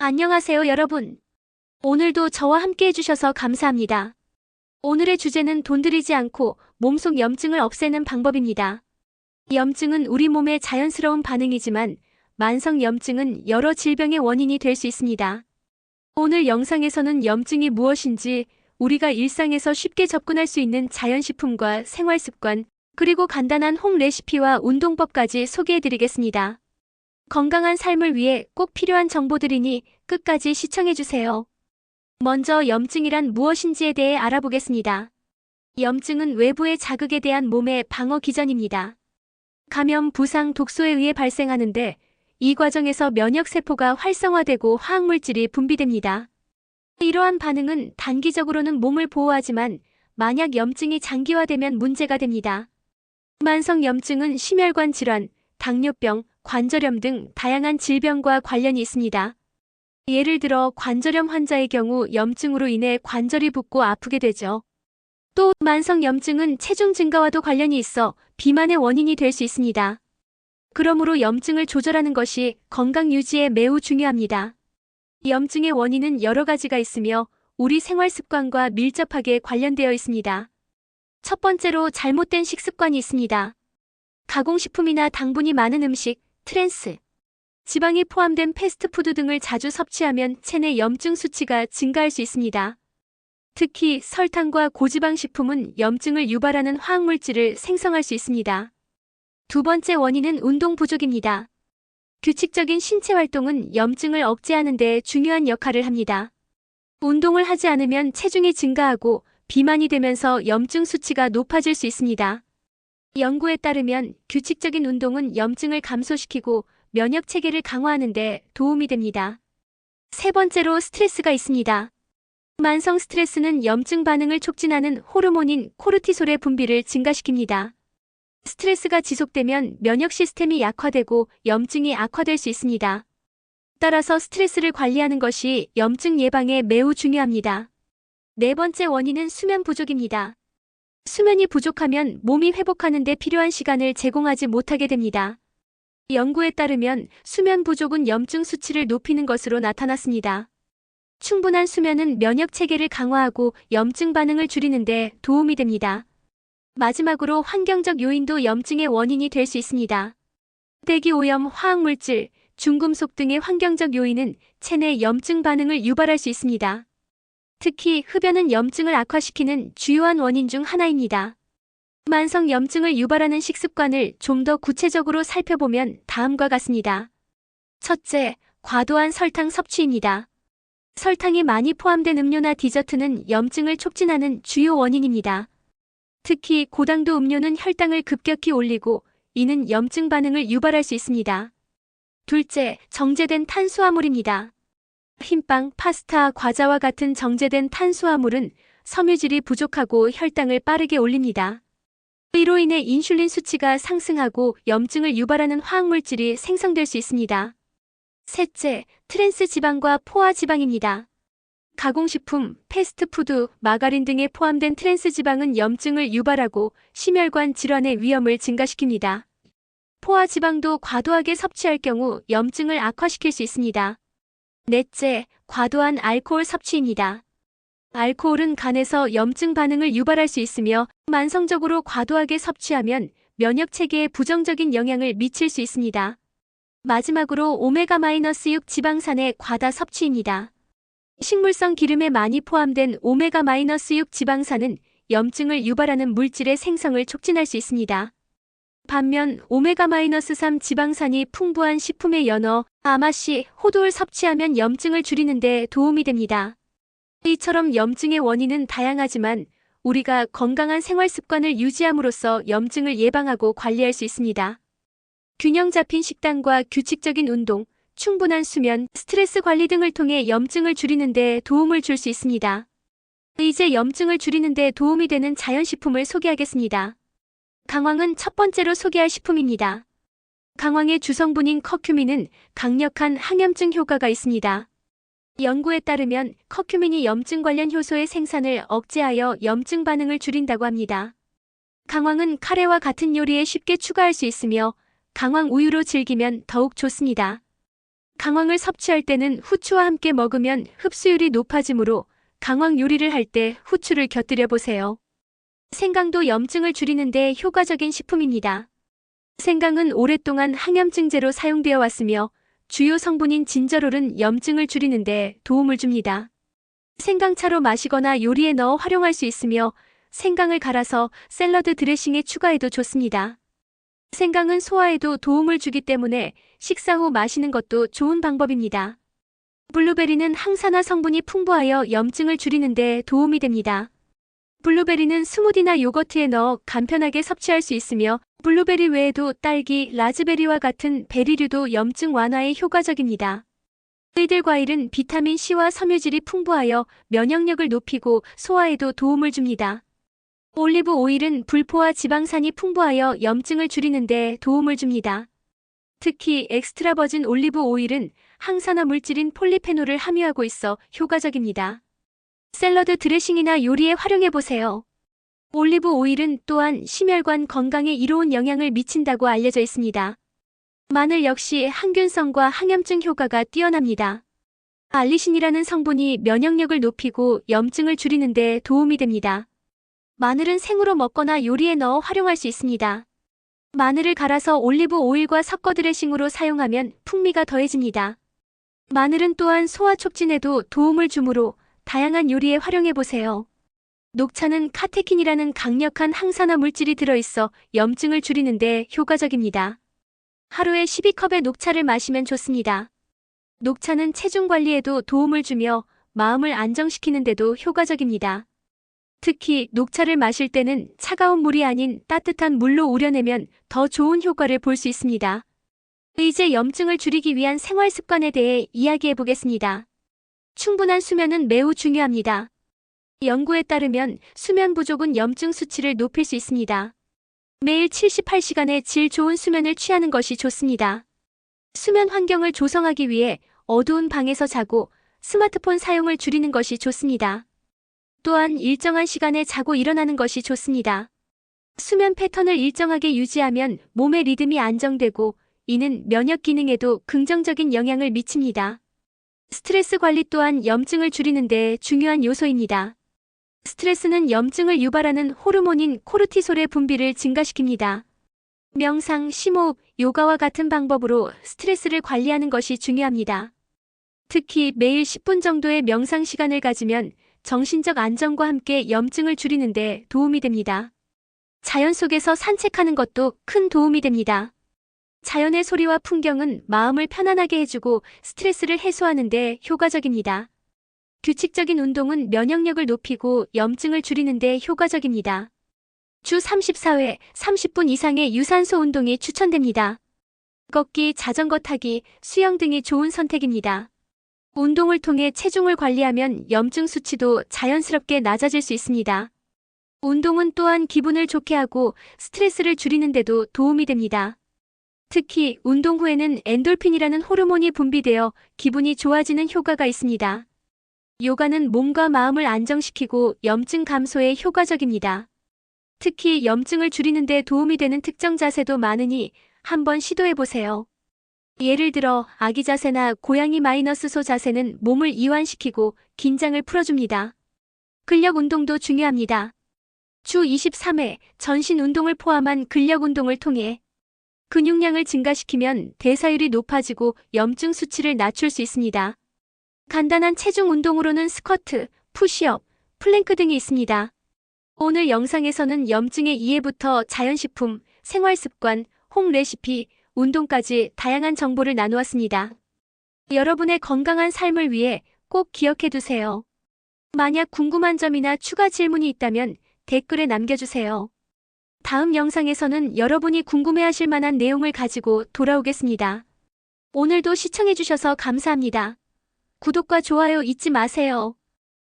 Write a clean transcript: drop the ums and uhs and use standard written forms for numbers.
안녕하세요, 여러분. 오늘도 저와 함께 해주셔서 감사합니다. 오늘의 주제는 돈 들이지 않고 몸속 염증을 없애는 방법입니다. 염증은 우리 몸의 자연스러운 반응이지만 만성 염증은 여러 질병의 원인이 될 수 있습니다. 오늘 영상에서는 염증이 무엇인지, 우리가 일상에서 쉽게 접근할 수 있는 자연식품과 생활습관, 그리고 간단한 홈 레시피와 운동법까지 소개해드리겠습니다. 건강한 삶을 위해 꼭 필요한 정보들이니 끝까지 시청해주세요. 먼저 염증이란 무엇인지에 대해 알아보겠습니다. 염증은 외부의 자극에 대한 몸의 방어 기전입니다. 감염, 부상, 독소에 의해 발생하는데 이 과정에서 면역세포가 활성화되고 화학물질이 분비됩니다. 이러한 반응은 단기적으로는 몸을 보호하지만 만약 염증이 장기화되면 문제가 됩니다. 만성 염증은 심혈관 질환, 당뇨병, 관절염 등 다양한 질병과 관련이 있습니다. 예를 들어 관절염 환자의 경우 염증으로 인해 관절이 붓고 아프게 되죠. 또 만성 염증은 체중 증가와도 관련이 있어 비만의 원인이 될 수 있습니다. 그러므로 염증을 조절하는 것이 건강 유지에 매우 중요합니다. 염증의 원인은 여러 가지가 있으며 우리 생활 습관과 밀접하게 관련되어 있습니다. 첫 번째로 잘못된 식습관이 있습니다. 가공식품이나 당분이 많은 음식, 트랜스, 지방이 포함된 패스트푸드 등을 자주 섭취하면 체내 염증 수치가 증가할 수 있습니다. 특히 설탕과 고지방 식품은 염증을 유발하는 화학물질을 생성할 수 있습니다. 두 번째 원인은 운동 부족입니다. 규칙적인 신체 활동은 염증을 억제하는 데 중요한 역할을 합니다. 운동을 하지 않으면 체중이 증가하고 비만이 되면서 염증 수치가 높아질 수 있습니다. 연구에 따르면 규칙적인 운동은 염증을 감소시키고 면역 체계를 강화하는 데 도움이 됩니다. 세 번째로 스트레스가 있습니다. 만성 스트레스는 염증 반응을 촉진하는 호르몬인 코르티솔의 분비를 증가시킵니다. 스트레스가 지속되면 면역 시스템이 약화되고 염증이 악화될 수 있습니다. 따라서 스트레스를 관리하는 것이 염증 예방에 매우 중요합니다. 네 번째 원인은 수면 부족입니다. 수면이 부족하면 몸이 회복하는 데 필요한 시간을 제공하지 못하게 됩니다. 연구에 따르면 수면 부족은 염증 수치를 높이는 것으로 나타났습니다. 충분한 수면은 면역 체계를 강화하고 염증 반응을 줄이는 데 도움이 됩니다. 마지막으로 환경적 요인도 염증의 원인이 될 수 있습니다. 대기 오염, 화학물질, 중금속 등의 환경적 요인은 체내 염증 반응을 유발할 수 있습니다. 특히 흡연은 염증을 악화시키는 주요한 원인 중 하나입니다. 만성 염증을 유발하는 식습관을 좀 더 구체적으로 살펴보면 다음과 같습니다. 첫째, 과도한 설탕 섭취입니다. 설탕이 많이 포함된 음료나 디저트는 염증을 촉진하는 주요 원인입니다. 특히 고당도 음료는 혈당을 급격히 올리고 이는 염증 반응을 유발할 수 있습니다. 둘째, 정제된 탄수화물입니다. 흰빵, 파스타, 과자와 같은 정제된 탄수화물은 섬유질이 부족하고 혈당을 빠르게 올립니다. 이로 인해 인슐린 수치가 상승하고 염증을 유발하는 화학물질이 생성될 수 있습니다. 셋째, 트랜스 지방과 포화 지방입니다. 가공식품, 패스트푸드, 마가린 등에 포함된 트랜스 지방은 염증을 유발하고 심혈관 질환의 위험을 증가시킵니다. 포화 지방도 과도하게 섭취할 경우 염증을 악화시킬 수 있습니다. 넷째, 과도한 알코올 섭취입니다. 알코올은 간에서 염증 반응을 유발할 수 있으며 만성적으로 과도하게 섭취하면 면역 체계에 부정적인 영향을 미칠 수 있습니다. 마지막으로 오메가-6 지방산의 과다 섭취입니다. 식물성 기름에 많이 포함된 오메가-6 지방산은 염증을 유발하는 물질의 생성을 촉진할 수 있습니다. 반면 오메가-3 지방산이 풍부한 식품의 연어, 아마씨, 호두를 섭취하면 염증을 줄이는 데 도움이 됩니다. 이처럼 염증의 원인은 다양하지만 우리가 건강한 생활 습관을 유지함으로써 염증을 예방하고 관리할 수 있습니다. 균형 잡힌 식단과 규칙적인 운동, 충분한 수면, 스트레스 관리 등을 통해 염증을 줄이는 데 도움을 줄 수 있습니다. 이제 염증을 줄이는 데 도움이 되는 자연식품을 소개하겠습니다. 강황은 첫 번째로 소개할 식품입니다. 강황의 주성분인 커큐민은 강력한 항염증 효과가 있습니다. 연구에 따르면 커큐민이 염증 관련 효소의 생산을 억제하여 염증 반응을 줄인다고 합니다. 강황은 카레와 같은 요리에 쉽게 추가할 수 있으며 강황 우유로 즐기면 더욱 좋습니다. 강황을 섭취할 때는 후추와 함께 먹으면 흡수율이 높아지므로 강황 요리를 할 때 후추를 곁들여 보세요. 생강도 염증을 줄이는 데 효과적인 식품입니다. 생강은 오랫동안 항염증제로 사용되어 왔으며 주요 성분인 진저롤은 염증을 줄이는 데 도움을 줍니다. 생강차로 마시거나 요리에 넣어 활용할 수 있으며 생강을 갈아서 샐러드 드레싱에 추가해도 좋습니다. 생강은 소화에도 도움을 주기 때문에 식사 후 마시는 것도 좋은 방법입니다. 블루베리는 항산화 성분이 풍부하여 염증을 줄이는 데 도움이 됩니다. 블루베리는 스무디나 요거트에 넣어 간편하게 섭취할 수 있으며 블루베리 외에도 딸기, 라즈베리와 같은 베리류도 염증 완화에 효과적입니다. 의들 과일은 비타민 C와 섬유질이 풍부하여 면역력을 높이고 소화에도 도움을 줍니다. 올리브 오일은 불포화 지방산이 풍부하여 염증을 줄이는 데 도움을 줍니다. 특히 엑스트라 버진 올리브 오일은 항산화 물질인 폴리페놀을 함유하고 있어 효과적입니다. 샐러드 드레싱이나 요리에 활용해 보세요. 올리브 오일은 또한 심혈관 건강에 이로운 영향을 미친다고 알려져 있습니다. 마늘 역시 항균성과 항염증 효과가 뛰어납니다. 알리신이라는 성분이 면역력을 높이고 염증을 줄이는 데 도움이 됩니다. 마늘은 생으로 먹거나 요리에 넣어 활용할 수 있습니다. 마늘을 갈아서 올리브 오일과 섞어 드레싱으로 사용하면 풍미가 더해집니다. 마늘은 또한 소화 촉진에도 도움을 주므로 다양한 요리에 활용해 보세요. 녹차는 카테킨이라는 강력한 항산화 물질이 들어있어 염증을 줄이는 데 효과적입니다. 하루에 12컵의 녹차를 마시면 좋습니다. 녹차는 체중 관리에도 도움을 주며 마음을 안정시키는 데도 효과적입니다. 특히 녹차를 마실 때는 차가운 물이 아닌 따뜻한 물로 우려내면 더 좋은 효과를 볼 수 있습니다. 이제 염증을 줄이기 위한 생활 습관에 대해 이야기해 보겠습니다. 충분한 수면은 매우 중요합니다. 연구에 따르면 수면 부족은 염증 수치를 높일 수 있습니다. 매일 78시간의 질 좋은 수면을 취하는 것이 좋습니다. 수면 환경을 조성하기 위해 어두운 방에서 자고 스마트폰 사용을 줄이는 것이 좋습니다. 또한 일정한 시간에 자고 일어나는 것이 좋습니다. 수면 패턴을 일정하게 유지하면 몸의 리듬이 안정되고 이는 면역 기능에도 긍정적인 영향을 미칩니다. 스트레스 관리 또한 염증을 줄이는 데 중요한 요소입니다. 스트레스는 염증을 유발하는 호르몬인 코르티솔의 분비를 증가시킵니다. 명상, 심호흡, 요가와 같은 방법으로 스트레스를 관리하는 것이 중요합니다. 특히 매일 10분 정도의 명상 시간을 가지면 정신적 안정과 함께 염증을 줄이는 데 도움이 됩니다. 자연 속에서 산책하는 것도 큰 도움이 됩니다. 자연의 소리와 풍경은 마음을 편안하게 해주고 스트레스를 해소하는 데 효과적입니다. 규칙적인 운동은 면역력을 높이고 염증을 줄이는 데 효과적입니다. 주 34회 30분 이상의 유산소 운동이 추천됩니다. 걷기, 자전거 타기, 수영 등이 좋은 선택입니다. 운동을 통해 체중을 관리하면 염증 수치도 자연스럽게 낮아질 수 있습니다. 운동은 또한 기분을 좋게 하고 스트레스를 줄이는 데도 도움이 됩니다. 특히 운동 후에는 엔돌핀이라는 호르몬이 분비되어 기분이 좋아지는 효과가 있습니다. 요가는 몸과 마음을 안정시키고 염증 감소에 효과적입니다. 특히 염증을 줄이는 데 도움이 되는 특정 자세도 많으니 한번 시도해보세요. 예를 들어 아기 자세나 고양이 마이너스 소 자세는 몸을 이완시키고 긴장을 풀어줍니다. 근력 운동도 중요합니다. 주 23회 전신 운동을 포함한 근력 운동을 통해 근육량을 증가시키면 대사율이 높아지고 염증 수치를 낮출 수 있습니다. 간단한 체중 운동으로는 스쿼트, 푸시업, 플랭크 등이 있습니다. 오늘 영상에서는 염증의 이해부터 자연식품, 생활습관, 홈 레시피, 운동까지 다양한 정보를 나누었습니다. 여러분의 건강한 삶을 위해 꼭 기억해두세요. 만약 궁금한 점이나 추가 질문이 있다면 댓글에 남겨주세요. 다음 영상에서는 여러분이 궁금해하실 만한 내용을 가지고 돌아오겠습니다. 오늘도 시청해주셔서 감사합니다. 구독과 좋아요 잊지 마세요.